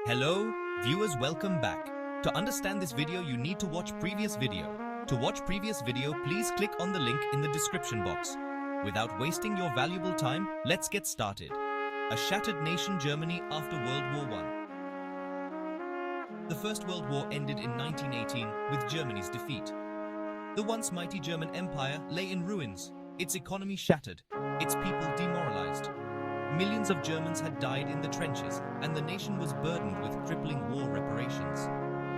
Hello, viewers, welcome back. To understand this video, you need to watch previous video. To watch previous video, please click on the link in the description box. Without wasting your valuable time, let's get started. A shattered nation, Germany after World War I. The First World War ended in 1918 with Germany's defeat. The once mighty German Empire lay in ruins, its economy shattered, its people demoralized. Millions of Germans had died in the trenches, and the nation was burdened with crippling war reparations.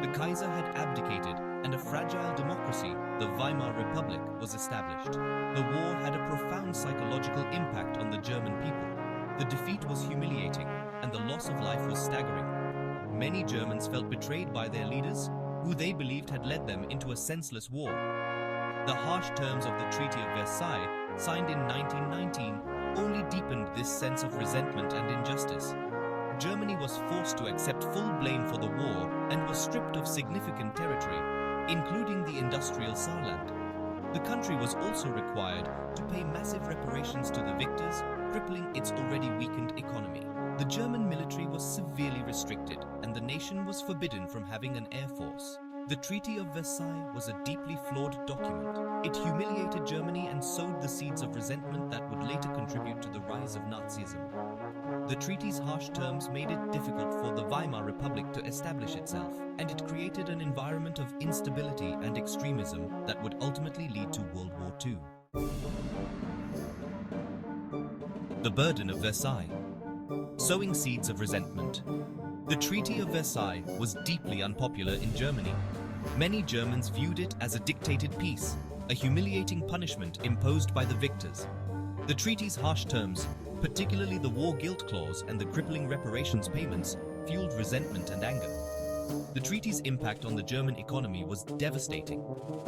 The Kaiser had abdicated, and a fragile democracy, the Weimar Republic, was established. The war had a profound psychological impact on the German people. The defeat was humiliating, and the loss of life was staggering. Many Germans felt betrayed by their leaders, who they believed had led them into a senseless war. The harsh terms of the Treaty of Versailles, signed in 1919, only deepened this sense of resentment and injustice. Germany was forced to accept full blame for the war and was stripped of significant territory, including the industrial Saarland. The country was also required to pay massive reparations to the victors, crippling its already weakened economy. The German military was severely restricted, and the nation was forbidden from having an air force. The Treaty of Versailles was a deeply flawed document. It humiliated Germany and sowed the seeds of resentment that would later contribute to the rise of Nazism. The treaty's harsh terms made it difficult for the Weimar Republic to establish itself, and it created an environment of instability and extremism that would ultimately lead to World War II. The burden of Versailles. Sowing seeds of resentment. The Treaty of Versailles was deeply unpopular in Germany. Many Germans viewed it as a dictated peace, a humiliating punishment imposed by the victors. The treaty's harsh terms, particularly the war guilt clause and the crippling reparations payments, fueled resentment and anger. The treaty's impact on the German economy was devastating.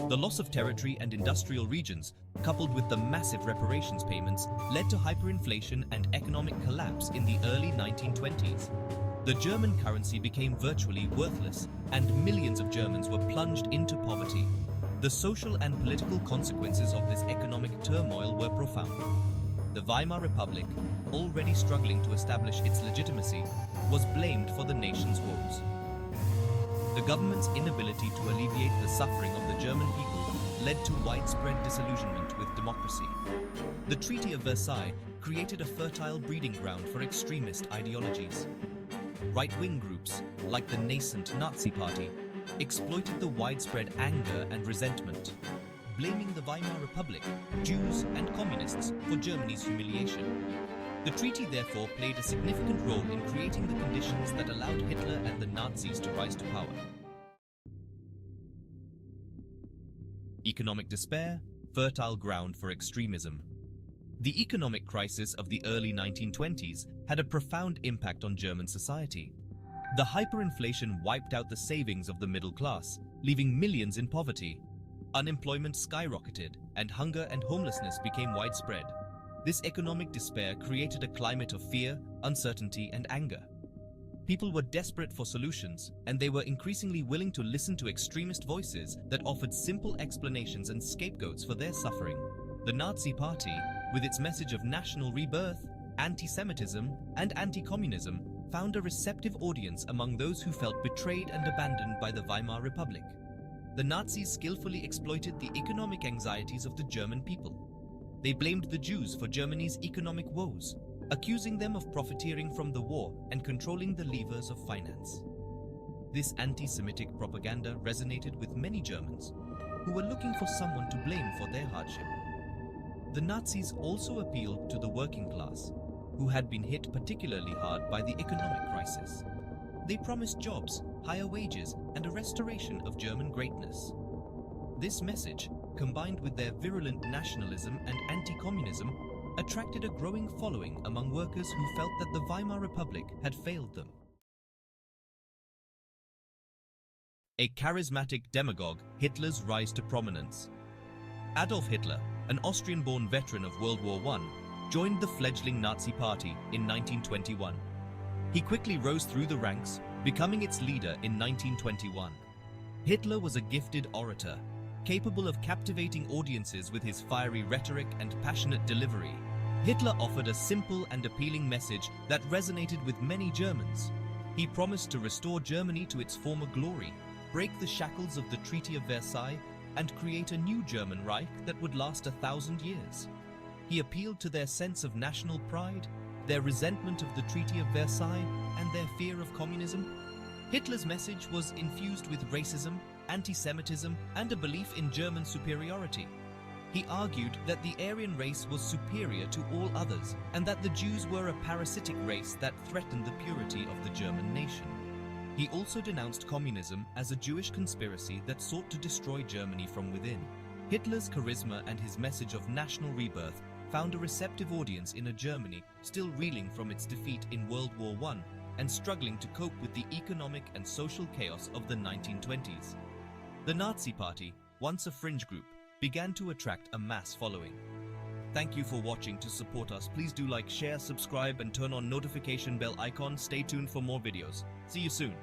The loss of territory and industrial regions, coupled with the massive reparations payments, led to hyperinflation and economic collapse in the early 1920s. The German currency became virtually worthless, and millions of Germans were plunged into poverty. The social and political consequences of this economic turmoil were profound. The Weimar Republic, already struggling to establish its legitimacy, was blamed for the nation's woes. The government's inability to alleviate the suffering of the German people led to widespread disillusionment with democracy. The Treaty of Versailles created a fertile breeding ground for extremist ideologies. Right-wing groups, like the nascent Nazi Party, exploited the widespread anger and resentment, blaming the Weimar Republic, Jews and communists for Germany's humiliation. The treaty therefore played a significant role in creating the conditions that allowed Hitler and the Nazis to rise to power. Economic despair, fertile ground for extremism. The economic crisis of the early 1920s had a profound impact on German society. The hyperinflation wiped out the savings of the middle class, leaving millions in poverty. Unemployment skyrocketed, and hunger and homelessness became widespread. This economic despair created a climate of fear, uncertainty, and anger. People were desperate for solutions, and they were increasingly willing to listen to extremist voices that offered simple explanations and scapegoats for their suffering. The Nazi Party, with its message of national rebirth, anti-Semitism, and anti-communism, found a receptive audience among those who felt betrayed and abandoned by the Weimar Republic. The Nazis skillfully exploited the economic anxieties of the German people. They blamed the Jews for Germany's economic woes, accusing them of profiteering from the war and controlling the levers of finance. This anti-Semitic propaganda resonated with many Germans, who were looking for someone to blame for their hardship. The Nazis also appealed to the working class, who had been hit particularly hard by the economic crisis. They promised jobs, higher wages, and a restoration of German greatness. This message, combined with their virulent nationalism and anti-communism, attracted a growing following among workers who felt that the Weimar Republic had failed them. A charismatic demagogue, Hitler's rise to prominence. Adolf Hitler, an Austrian-born veteran of World War I, joined the fledgling Nazi Party in 1921. He quickly rose through the ranks, becoming its leader in 1921. Hitler was a gifted orator, capable of captivating audiences with his fiery rhetoric and passionate delivery. Hitler offered a simple and appealing message that resonated with many Germans. He promised to restore Germany to its former glory, break the shackles of the Treaty of Versailles, and create a new German Reich that would last 1,000 years. He appealed to their sense of national pride, their resentment of the Treaty of Versailles, and their fear of communism. Hitler's message was infused with racism, anti-Semitism, and a belief in German superiority. He argued that the Aryan race was superior to all others, and that the Jews were a parasitic race that threatened the purity of the German nation. He also denounced communism as a Jewish conspiracy that sought to destroy Germany from within. Hitler's charisma and his message of national rebirth found a receptive audience in a Germany still reeling from its defeat in World War I and struggling to cope with the economic and social chaos of the 1920s. The Nazi Party, once a fringe group, began to attract a mass following. Thank you for watching. To support us, please do like, share, subscribe, and turn on notification bell icon. Stay tuned for more videos. See you soon.